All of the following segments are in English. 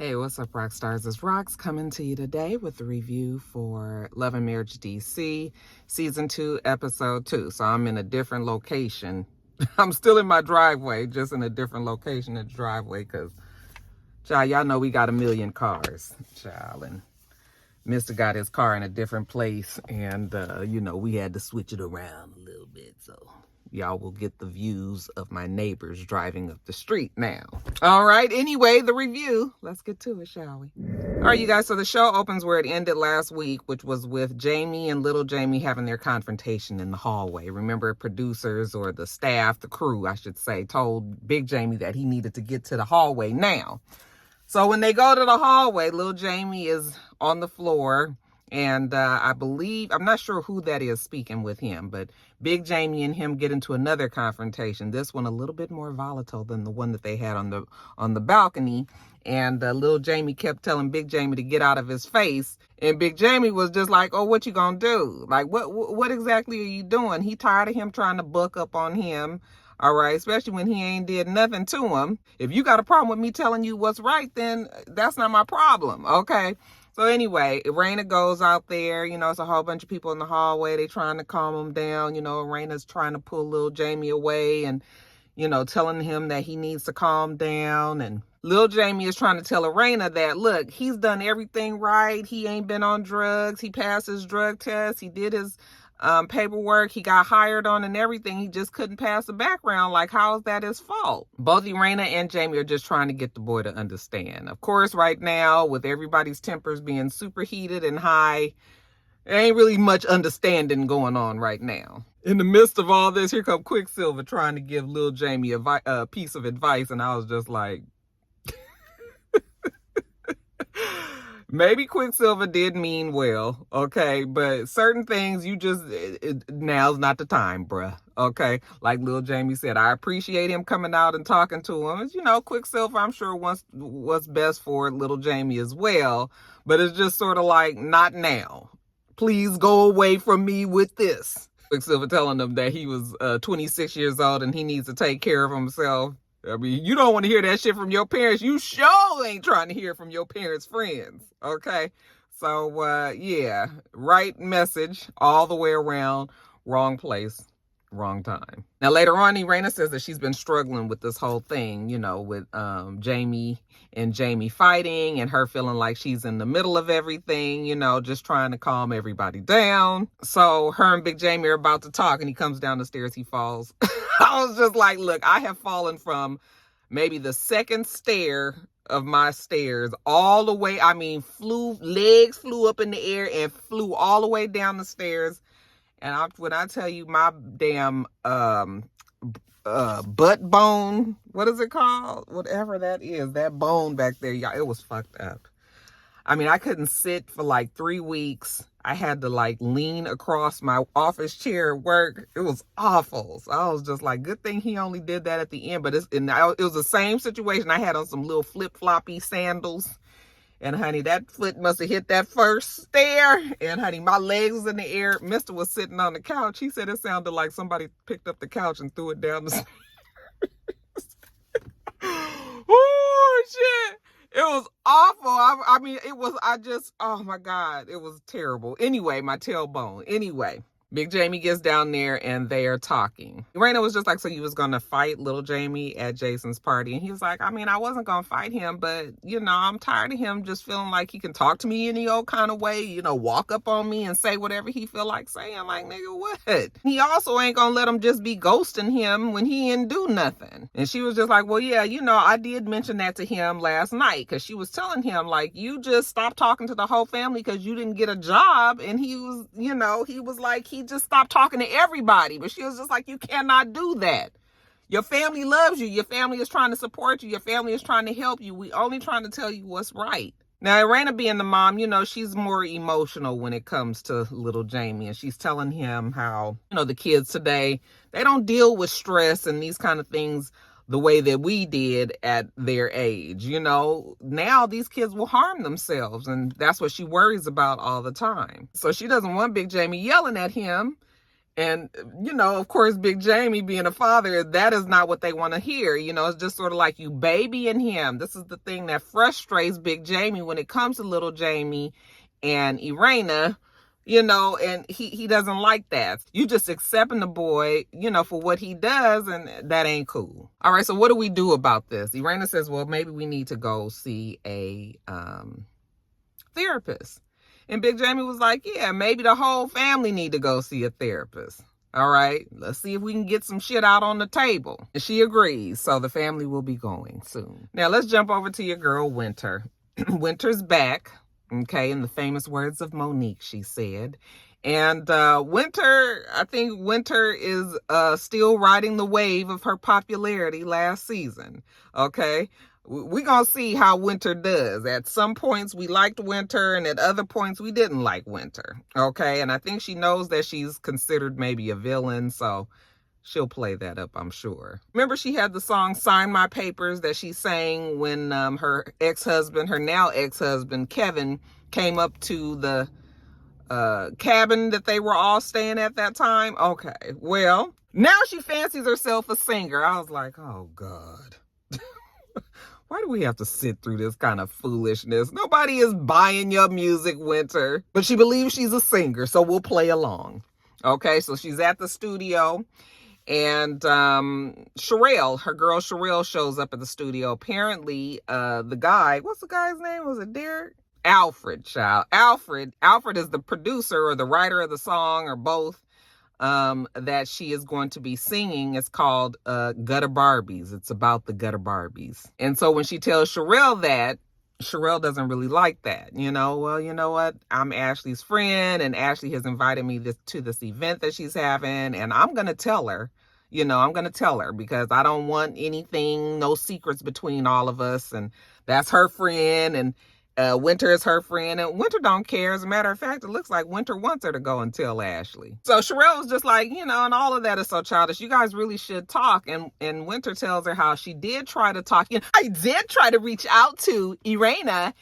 Hey, what's up, rock stars? It's Rox coming to you today with a review for Love and Marriage DC, Season 2, Episode 2. So I'm in a different location. I'm still in my driveway, just in a different location in the driveway because, child, y'all know we got a million cars, child, and Mr. got his car in a different place, and, we had to switch it around a little bit, so y'all will get the views of my neighbors driving up the street now. All right, anyway, the review. Let's get to it, shall we? All right, you guys, so the show opens where it ended last week, which was with Jamie and little Jamie having their confrontation in the hallway. Remember, producers or the staff, the crew, I should say, told Big Jamie that he needed to get to the hallway now. So when they go to the hallway, little Jamie is on the floor. And I believe, I'm not sure who that is speaking with him, but Big Jamie and him get into another confrontation. This one a little bit more volatile than the one that they had on the balcony. And little Jamie kept telling Big Jamie to get out of his face. And Big Jamie was just like, oh, what you gonna do? Like, what exactly are you doing? He tired of him trying to buck up on him. All right, especially when he ain't did nothing to him. If you got a problem with me telling you what's right, then that's not my problem, okay? So anyway, Irena goes out there, it's a whole bunch of people in the hallway. They trying to calm him down. Irena's trying to pull little Jamie away and, telling him that he needs to calm down. And little Jamie is trying to tell Irena that, look, he's done everything right. He ain't been on drugs. He passed his drug test. He did his paperwork. He got hired on and everything. He just couldn't pass the background. Like, how is that his fault? Both Irena and Jamie are just trying to get the boy to understand. Of course, right now, with everybody's tempers being superheated and high, there ain't really much understanding going on right now. In the midst of all this, here come Quicksilver trying to give little Jamie a piece of advice, and I was just like, maybe Quicksilver did mean well, okay? But certain things, now's not the time, bruh, okay? Like little Jamie said, I appreciate him coming out and talking to him. Quicksilver, I'm sure, wants what's best for little Jamie as well. But it's just sort of like, not now. Please go away from me with this. Quicksilver telling him that he was 26 years old and he needs to take care of himself. I mean, you don't want to hear that shit from your parents. You sure ain't trying to hear from your parents' friends, okay? So, yeah, right message all the way around, wrong place, wrong time. Now, later on, Irena says that she's been struggling with this whole thing, with Jamie and Jamie fighting and her feeling like she's in the middle of everything, just trying to calm everybody down. So her and Big Jamie are about to talk and he comes down the stairs, he falls. I was just like, look, I have fallen from maybe the second stair of my stairs all the way. I mean, legs flew up in the air and flew all the way down the stairs. And when I tell you my damn butt bone, what is it called? Whatever that is, that bone back there, y'all, it was fucked up. I mean, I couldn't sit for like 3 weeks. I had to like lean across my office chair at work. It was awful. So I was just like, good thing he only did that at the end. But it was the same situation. I had on some little flip-floppy sandals. And honey, that foot must have hit that first stair. And honey, my legs was in the air. Mister was sitting on the couch. He said it sounded like somebody picked up the couch and threw it down the stairs. Oh, shit. It was awful. Oh my God, it was terrible. Anyway, my tailbone. Anyway, Big Jamie gets down there and they are talking. Irena was just like, so you was going to fight little Jamie at Jason's party? And he was like, I mean, I wasn't going to fight him, but, I'm tired of him just feeling like he can talk to me any old kind of way, walk up on me and say whatever he feel like saying. Like, nigga, what? He also ain't going to let him just be ghosting him when he didn't do nothing. And she was just like, well, yeah, I did mention that to him last night because she was telling him, like, you just stopped talking to the whole family because you didn't get a job. And he was, he was like, he just stopped talking to everybody. But she was just like, you cannot do that. Your family loves you. Your family is trying to support you. Your family is trying to help you. We only trying to tell you what's right. Now, Irena being the mom, she's more emotional when it comes to little Jamie. And she's telling him how, the kids today, they don't deal with stress and these kind of things the way that we did at their age. Now these kids will harm themselves. And that's what she worries about all the time. So she doesn't want Big Jamie yelling at him. And, of course, Big Jamie being a father, that is not what they want to hear. It's just sort of like you babying him. This is the thing that frustrates Big Jamie when it comes to little Jamie and Irena, and he doesn't like that. You just accepting the boy, for what he does, and that ain't cool. All right, so what do we do about this? Irena says, well, maybe we need to go see a therapist. And Big Jamie was like, yeah, maybe the whole family need to go see a therapist. All right, let's see if we can get some shit out on the table. And she agrees, so the family will be going soon. Now, let's jump over to your girl, Winter. Winter's back, okay, in the famous words of Monique, she said. And I think Winter is still riding the wave of her popularity last season, okay? We're going to see how Winter does. At some points, we liked Winter, and at other points, we didn't like Winter. Okay? And I think she knows that she's considered maybe a villain, so she'll play that up, I'm sure. Remember, she had the song Sign My Papers that she sang when her now ex-husband, Kevin, came up to the cabin that they were all staying at that time? Okay, well, now she fancies herself a singer. I was like, oh, God. Why do we have to sit through this kind of foolishness? Nobody is buying your music, Winter. But she believes she's a singer, so we'll play along. Okay, so she's at the studio, and Sherelle, her girl Sherelle, shows up at the studio. Apparently, the guy, what's the guy's name? Was it Derek? Alfred, child. Alfred is the producer or the writer of the song, or both. That she is going to be singing. It's called Gutter Barbies. It's about the Gutter Barbies. And so when she tells Sherelle that, Sherelle doesn't really like that. Well, you know what? I'm Ashley's friend, and Ashley has invited me to this event that she's having, and I'm going to tell her. I'm going to tell her because I don't want anything, no secrets between all of us, and that's her friend, and Winter is her friend, and Winter don't care. As a matter of fact, it looks like Winter wants her to go and tell Ashley. So Sherelle was just like, and all of that is so childish. You guys really should talk. And Winter tells her how she did try to talk. I did try to reach out to Irena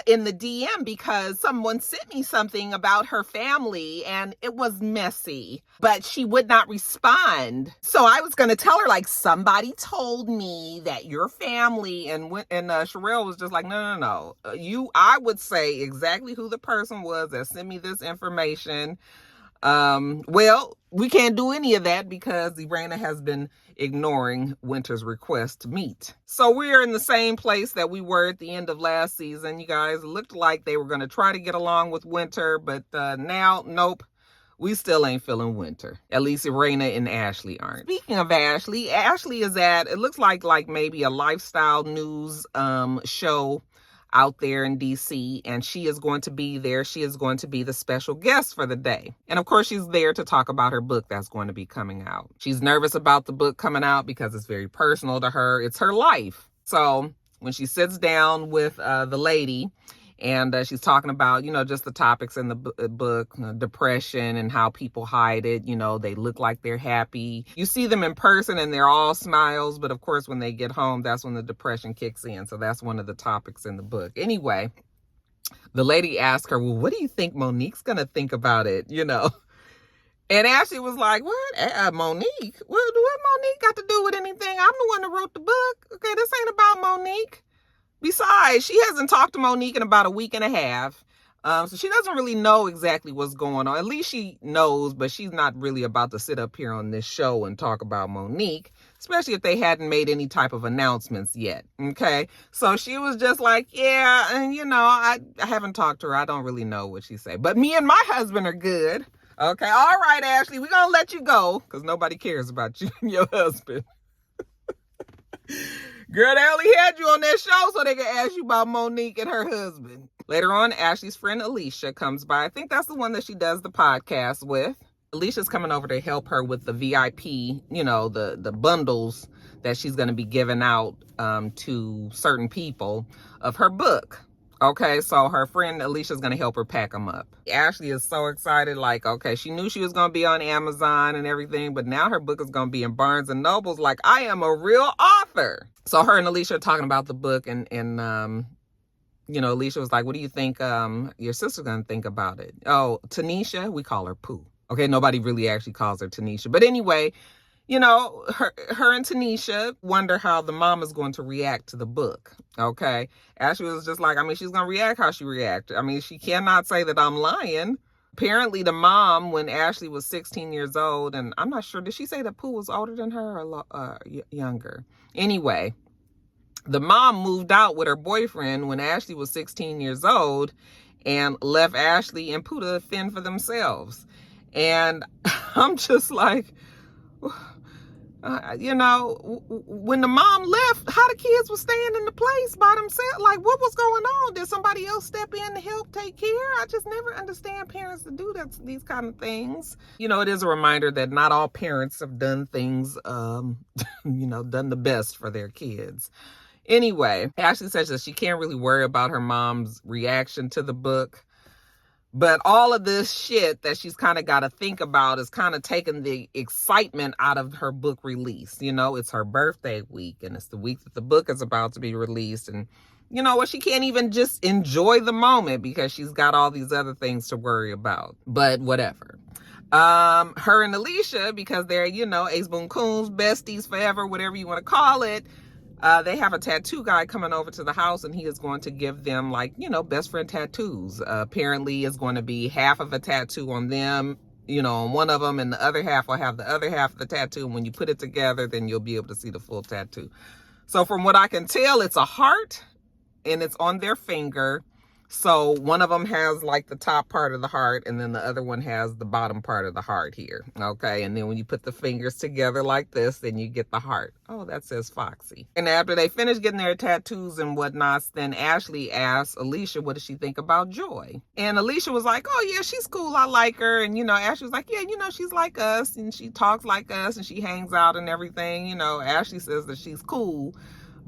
in the DM because someone sent me something about her family, and it was messy, but she would not respond. So I was going to tell her, like, somebody told me that your family, and Sherelle was just like, no. I would say exactly who the person was that sent me this information. Well, we can't do any of that because Irena has been ignoring Winter's request to meet. So we are in the same place that we were at the end of last season. You guys, it looked like they were going to try to get along with Winter, but now, nope. We still ain't feeling Winter. At least Irena and Ashley aren't. Speaking of Ashley is at, it looks like maybe a lifestyle news show out there in DC, and she is going to be there. She is going to be the special guest for the day. And of course, she's there to talk about her book that's going to be coming out. She's nervous about the book coming out because it's very personal to her. It's her life. So when she sits down with the lady, and she's talking about, just the topics in the book, depression and how people hide it. They look like they're happy. You see them in person and they're all smiles. But of course, when they get home, that's when the depression kicks in. So that's one of the topics in the book. Anyway, the lady asked her, well, what do you think Monique's going to think about it? And Ashley was like, what? Monique? What Monique got to do with anything? I'm the one that wrote the book. Okay, this ain't about Monique. Besides, she hasn't talked to Monique in about a week and a half. So she doesn't really know exactly what's going on. At least she knows, but she's not really about to sit up here on this show and talk about Monique, especially if they hadn't made any type of announcements yet. Okay. So she was just like, yeah, and I haven't talked to her. I don't really know what she said. But me and my husband are good. Okay. All right, Ashley, we're going to let you go because nobody cares about you and your husband. Girl, they only had you on that show so they could ask you about Monique and her husband. Later on, Ashley's friend Alicia comes by. I think that's the one that she does the podcast with. Alicia's coming over to help her with the VIP, the bundles that she's going to be giving out to certain people of her book. Okay, so her friend Alicia's going to help her pack them up. Ashley is so excited, like, okay, she knew she was going to be on Amazon and everything, but now her book is going to be in Barnes & Noble's. Like, I am a real author. So her and Alicia are talking about the book, and Alicia was like, what do you think your sister's going to think about it? Oh, Tanisha, we call her Pooh. Okay, nobody really actually calls her Tanisha. But anyway, you know, her and Tanisha wonder how the mom is going to react to the book. Okay. Ashley was just like, I mean, she's going to react how she reacted. I mean, she cannot say that I'm lying. Apparently, the mom, when Ashley was 16 years old, and I'm not sure, did she say that Pooh was older than her or younger? Anyway, the mom moved out with her boyfriend when Ashley was 16 years old and left Ashley and Pooh to fend for themselves. And I'm just like, you know, when the mom left, how the kids were staying in the place by themselves? Like, what was going on? Did somebody else step in to help take care? I just never understand parents to do that, these kind of things. You know, it is a reminder that not all parents have done things, you know, done the best for their kids. Anyway, Ashley says that she can't really worry about her mom's reaction to the book. But all of this shit that she's kind of got to think about is kind of taking the excitement out of her book release. You know, it's her birthday week, and it's the week that the book is about to be released. And you know what? She can't even just enjoy the moment because she's got all these other things to worry about. But whatever. Her and Alicia, because they're, you know, ace boon coons, besties forever, whatever you want to call it. They have a tattoo guy coming over to the house, and he is going to give them, like, you know, best friend tattoos. Apparently it's going to be half of a tattoo on them, you know, on one of them, and the other half will have the other half of the tattoo. And when you put it together, then you'll be able to see the full tattoo. So from what I can tell, it's a heart, and it's on their finger. So one of them has like the top part of the heart, and then the other one has the bottom part of the heart here. Okay. And then when you put the fingers together like this, then you get the heart. Oh, that says Foxy. And after they finish getting their tattoos and whatnot, then Ashley asks Alicia, what does she think about Joy? And Alicia was like, oh yeah, she's cool. I like her. And, you know, Ashley was like, yeah, you know, she's like us, and she talks like us, and she hangs out and everything. You know, Ashley says that she's cool,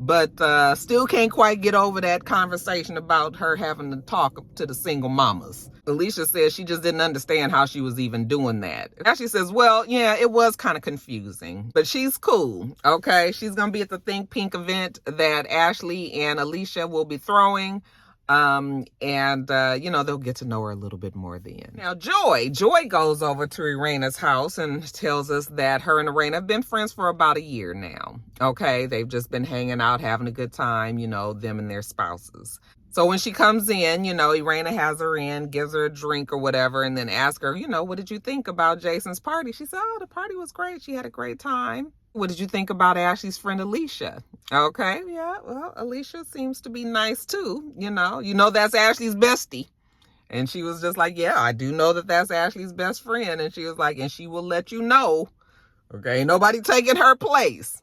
but still can't quite get over that conversation about her having to talk to the single mamas. Alicia says she just didn't understand how she was even doing that. Ashley says, well, yeah, it was kind of confusing, but she's cool, okay? She's going to be at the Think Pink event that Ashley and Alicia will be throwing. You know, they'll get to know her a little bit more then. Now, Joy goes over to Irena's house and tells us that her and Irena have been friends for about a year now. Okay, they've just been hanging out, having a good time, you know, them and their spouses. So when she comes in, you know, Irena has her in, gives her a drink or whatever, and then asks her, you know, what did you think about Jason's party? She said, oh, the party was great. She had a great time. What did you think about Ashley's friend Alicia? Okay, yeah, well, Alicia seems to be nice too, you know that's Ashley's bestie. And she was just like, yeah, I do know that that's Ashley's best friend. And she was like, and she will let you know, okay, nobody taking her place.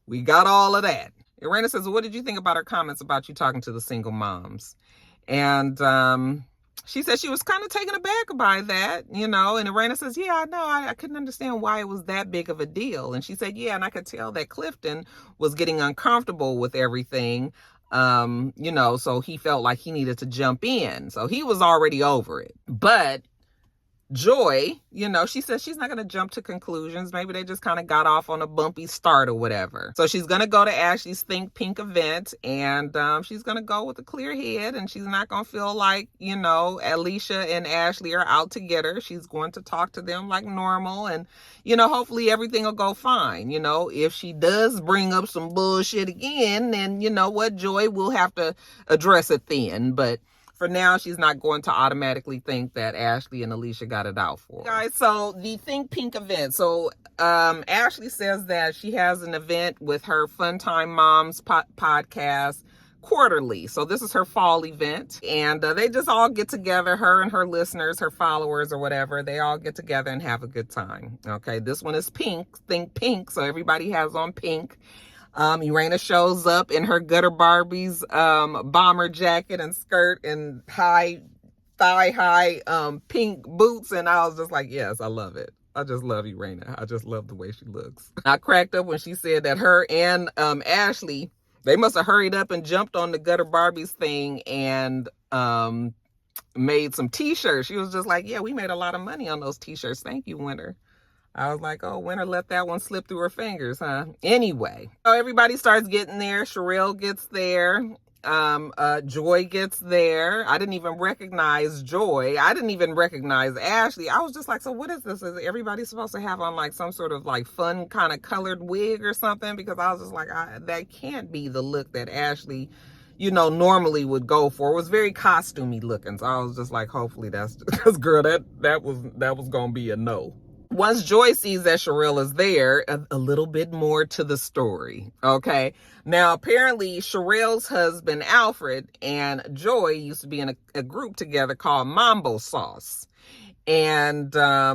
We got all of that. Irena says, well, what did you think about her comments about you talking to the single moms? And she said she was kind of taken aback by that, you know. And Irena says, yeah, I know. I couldn't understand why it was that big of a deal. And she said, yeah, and I could tell that Clifton was getting uncomfortable with everything, you know, so he felt like he needed to jump in. So he was already over it. But Joy, you know, she says she's not going to jump to conclusions. Maybe they just kind of got off on a bumpy start or whatever. So she's going to go to Ashley's Think Pink event, and she's going to go with a clear head, and she's not going to feel like, you know, Alicia and Ashley are out to get her. She's going to talk to them like normal, and, you know, hopefully everything will go fine. You know, if she does bring up some bullshit again, then, you know what, Joy will have to address it then. But for now, she's not going to automatically think that Ashley and Alicia got it out for her. Guys, so the Think Pink event. So Ashley says that she has an event with her Fun Time Moms podcast quarterly. So this is her fall event. And they just all get together, her and her listeners, her followers or whatever. They all get together and have a good time. Okay, this one is pink. Think pink. So everybody has on pink. Irena shows up in her Gutter Barbies bomber jacket and skirt and thigh-high pink boots, and I was just like, yes, I love it. I just love Irena. I just love the way she looks. I cracked up when she said that her and Ashley, they must have hurried up and jumped on the Gutter Barbies thing and made some t-shirts. She was just like, yeah, we made a lot of money on those t-shirts. Thank you, Winter. I was like, oh, Winter let that one slip through her fingers, huh? Anyway, so everybody starts getting there. Sherelle gets there. Joy gets there. I didn't even recognize Joy. I didn't even recognize Ashley. I was just like, so what is this? Is everybody supposed to have on like some sort of like fun kind of colored wig or something? Because I was just like, that can't be the look that Ashley, normally would go for. It was very costumey looking. So I was just like, hopefully that's because girl, that was gonna be a no. Once Joy sees that Sherelle is there, a little bit more to the story, okay? Now, apparently, Sherelle's husband, Alfred, and Joy used to be in a group together called Mambo Sauce. And I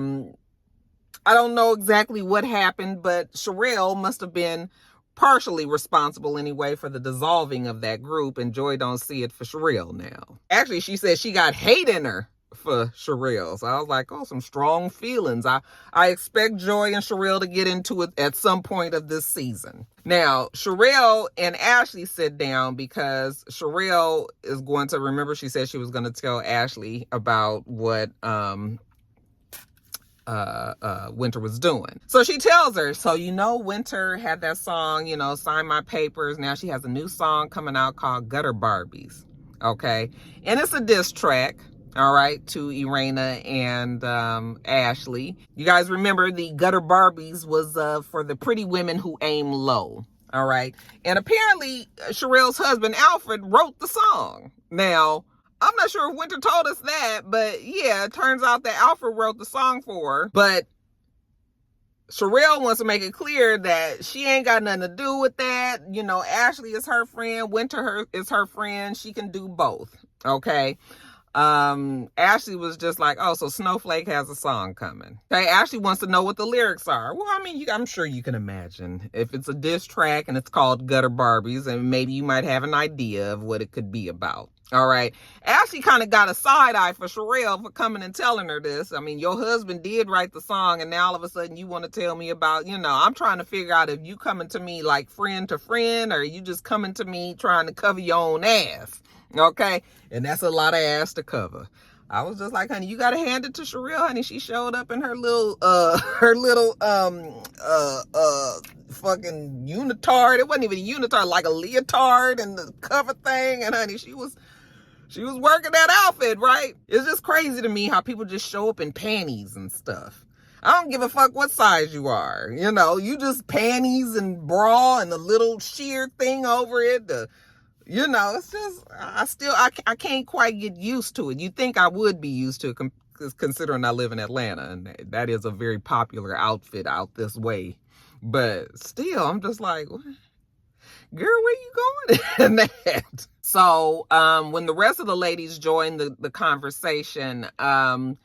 don't know exactly what happened, but Sherelle must have been partially responsible anyway for the dissolving of that group, and Joy don't see it for Sherelle now. Actually, she said she got hate in her for Sherelle. So I was like, oh, some strong feelings. I expect Joy and Sherelle to get into it at some point of this season. Now, Sherelle and Ashley sit down because Sherelle is going to, remember she said she was going to tell Ashley about what Winter was doing. So she tells her, so Winter had that song, Sign My Papers. Now she has a new song coming out called Gutter Barbies. Okay. And it's a diss track. All right, to Irena and Ashley. You guys remember the Gutter Barbies was for the pretty women who aim low. All right. And apparently Sherelle's husband, Alfred, wrote the song. Now, I'm not sure if Winter told us that, but yeah, it turns out that Alfred wrote the song for her. But Sherelle wants to make it clear that she ain't got nothing to do with that. Ashley is her friend. Winter is her friend. She can do both. Okay. Ashley was just like, oh, so Snowflake has a song coming. Okay, Ashley wants to know what the lyrics are. Well, I mean, I'm sure you can imagine. If it's a diss track and it's called Gutter Barbies, and maybe you might have an idea of what it could be about. All right. Ashley kind of got a side eye for Sherelle for coming and telling her this. I mean, your husband did write the song, and now all of a sudden you want to tell me about, I'm trying to figure out if you coming to me like friend to friend, or you just coming to me trying to cover your own ass. Okay. And that's a lot of ass to cover. I was just like, honey, you gotta hand it to Sherelle, honey. She showed up in her little fucking unitard. It wasn't even a unitard, like a leotard and the cover thing. And honey, she was working that outfit, right? It's just crazy to me how people just show up in panties and stuff. I don't give a fuck what size you are. You just panties and bra and a little sheer thing over it. It's just, I can't quite get used to it. You'd think I would be used to it considering I live in Atlanta, and that is a very popular outfit out this way. But still, I'm just like, what? Girl, where you going in that? So, when the rest of the ladies join the conversation, again,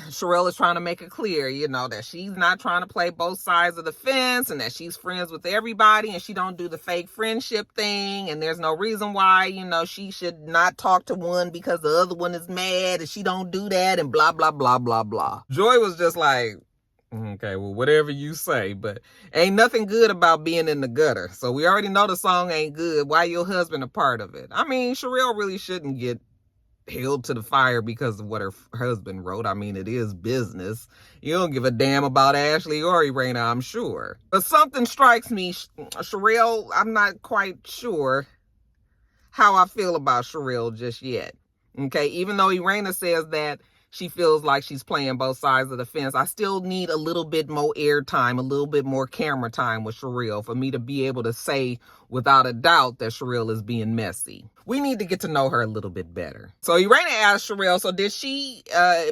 Sherelle is trying to make it clear, that she's not trying to play both sides of the fence, and that she's friends with everybody, and she don't do the fake friendship thing, and there's no reason why, she should not talk to one because the other one is mad, and she don't do that, and blah, blah, blah, blah, blah. Joy was just like, okay, well, whatever you say, but ain't nothing good about being in the gutter. So we already know the song ain't good. Why your husband a part of it? I mean, Sherelle really shouldn't get held to the fire because of what her husband wrote. I mean, it is business. You don't give a damn about Ashley or Irena, I'm sure. But something strikes me, Sherelle, I'm not quite sure how I feel about Sherelle just yet. Okay, even though Irena says that she feels like she's playing both sides of the fence, I still need a little bit more airtime, a little bit more camera time with Sherelle for me to be able to say without a doubt that Sherelle is being messy. We need to get to know her a little bit better. So Irena asked Sherelle, so did she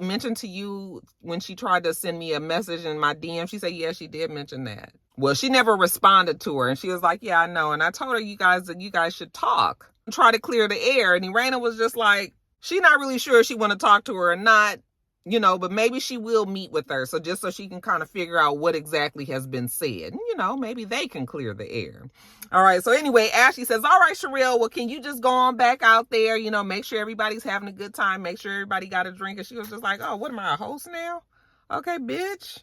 mention to you when she tried to send me a message in my DM? She said, yeah, she did mention that. Well, she never responded to her. And she was like, yeah, I know. And I told her you guys should talk and try to clear the air. And Irena was just like, she's not really sure if she want to talk to her or not, but maybe she will meet with her. So just so she can kind of figure out what exactly has been said. And, maybe they can clear the air. All right. So anyway, Ashley says, all right, Sherelle, well, can you just go on back out there, make sure everybody's having a good time. Make sure everybody got a drink. And she was just like, oh, what am I, a host now? Okay, bitch.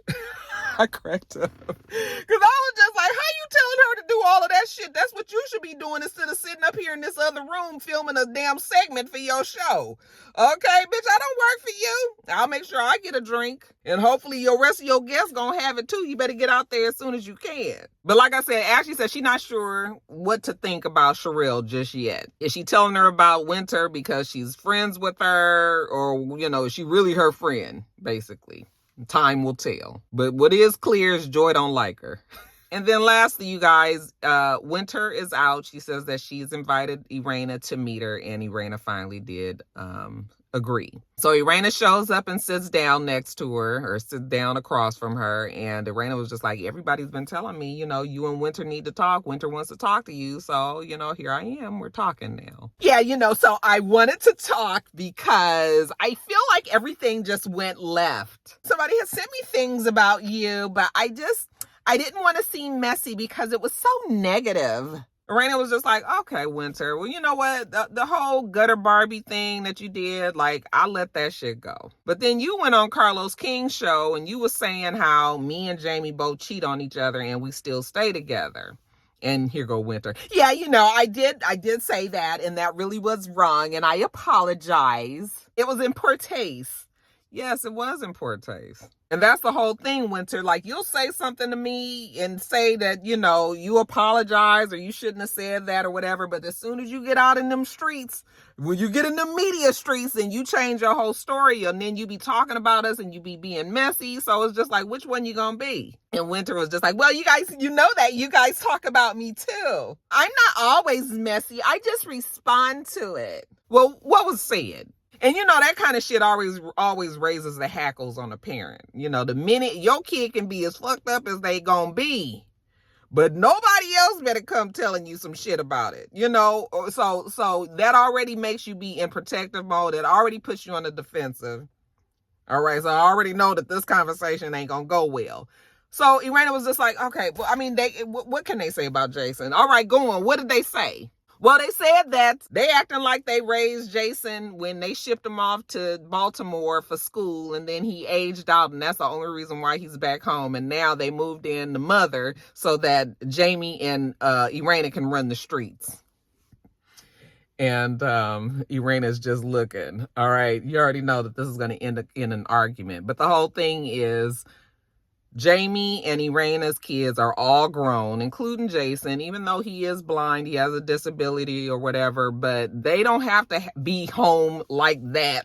I cracked up. Because I was just like, how you telling her to do all of that shit? That's what you should be doing instead of sitting up here in this other room filming a damn segment for your show. Okay, bitch, I don't work for you. I'll make sure I get a drink. And hopefully your rest of your guests gonna have it too. You better get out there as soon as you can. But like I said, Ashley said she's not sure what to think about Sherelle just yet. Is she telling her about Winter because she's friends with her? Or, you know, is she really her friend, basically? Time will tell. But what is clear is Joy don't like her. And then lastly, you guys, Winter is out. She says that she's invited Irena to meet her, and Irena finally did agree. So Irena shows up and sits down next to her, or sits down across from her, and Irena was just like, everybody's been telling me, you know, you and Winter need to talk. Winter wants to talk to you, so, you know, here I am. We're talking now. Yeah, you know, so I wanted to talk because I feel like everything just went left. Somebody has sent me things about you, but I didn't want to seem messy because it was so negative. Irena was just like, okay, Winter, well, you know what? The whole gutter Barbie thing that you did, like, I let that shit go. But then you went on Carlos King's show and you were saying how me and Jamie both cheat on each other and we still stay together. And here go Winter. Yeah, you know, I did say that, and that really was wrong, and I apologize. It was in poor taste. Yes, it was in poor taste. And that's the whole thing, Winter. Like, you'll say something to me and say that, you know, you apologize or you shouldn't have said that or whatever. But as soon as you get out in them streets, when you get in the media streets and you change your whole story, and then you be talking about us and you be being messy. So it's just like, which one you gonna be? And Winter was just like, well, you guys, you know that you guys talk about me too. I'm not always messy. I just respond to it. Well, what was said? And you know, that kind of shit always raises the hackles on a parent. You know, the minute your kid can be as fucked up as they gonna be, but nobody else better come telling you some shit about it. You know, so that already makes you be in protective mode. It already puts you on the defensive. All right, so I already know that this conversation ain't gonna go well. So Irena was just like, okay, well, I mean, what can they say about Jason? All right, go on. What did they say? Well, they said that they acting like they raised Jason when they shipped him off to Baltimore for school, and then he aged out, and that's the only reason why he's back home. And now they moved in the mother so that Jamie and Irena can run the streets. And Irena's just looking. All right, you already know that this is going to end up in an argument. But the whole thing is, Jamie and Irena's kids are all grown, including Jason, even though he is blind, he has a disability or whatever, but they don't have to be home like that,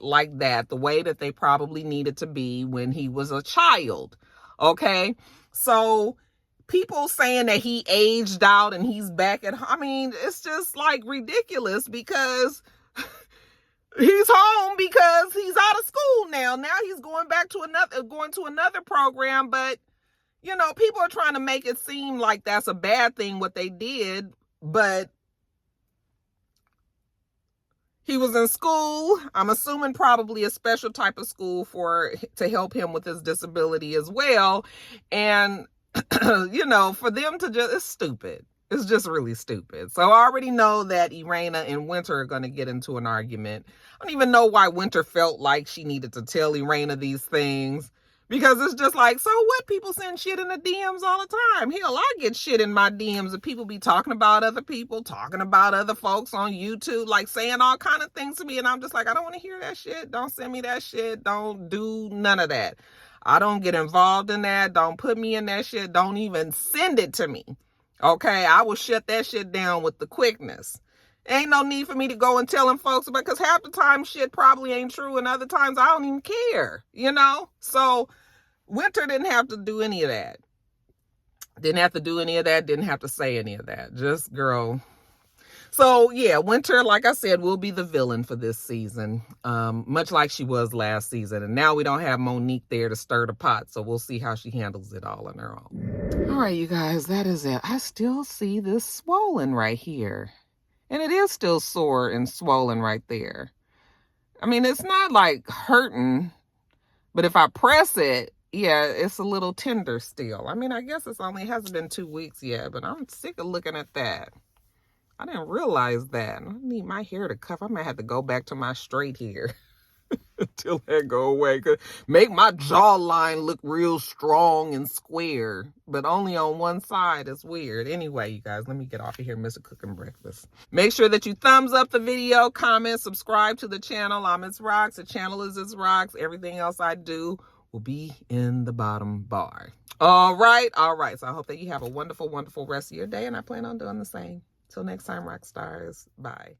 the way that they probably needed to be when he was a child. Okay? So people saying that he aged out and he's back at home, I mean, it's just like ridiculous because he's home because he's out of school now. Now he's going to another program, but you know, people are trying to make it seem like that's a bad thing what they did, but he was in school. I'm assuming probably a special type of school to help him with his disability as well. And you know, for them to it's stupid. It's just really stupid. So I already know that Irena and Winter are going to get into an argument. I don't even know why Winter felt like she needed to tell Irena these things. Because it's just like, so what? People send shit in the DMs all the time. Hell, I get shit in my DMs and people be talking about other people, talking about other folks on YouTube, like saying all kind of things to me. And I'm just like, I don't want to hear that shit. Don't send me that shit. Don't do none of that. I don't get involved in that. Don't put me in that shit. Don't even send it to me. Okay, I will shut that shit down with the quickness. Ain't no need for me to go and telling folks about, because half the time shit probably ain't true and other times I don't even care, you know? So Winter didn't have to do any of that. Didn't have to say any of that. Just girl. So yeah, Winter, like I said, will be the villain for this season, much like she was last season. And now we don't have Monique there to stir the pot, so we'll see how she handles it all on her own. All right, you guys, that is it. I still see this swollen right here. And it is still sore and swollen right there. I mean, it's not like hurting, but if I press it, yeah, it's a little tender still. I mean, I guess it hasn't been 2 weeks yet, but I'm sick of looking at that. I didn't realize that. I need my hair to cuff. I might have to go back to my straight hair. until that go away. Make my jawline look real strong and square, but only on one side. It's weird. Anyway, you guys, let me get off of here, Mr. Cooking Breakfast. Make sure that you thumbs up the video, comment, subscribe to the channel. I'm itsrox. The channel is itsrox. Everything else I do will be in the bottom bar. All right. So I hope that you have a wonderful, wonderful rest of your day, and I plan on doing the same. Till next time, rock stars. Bye.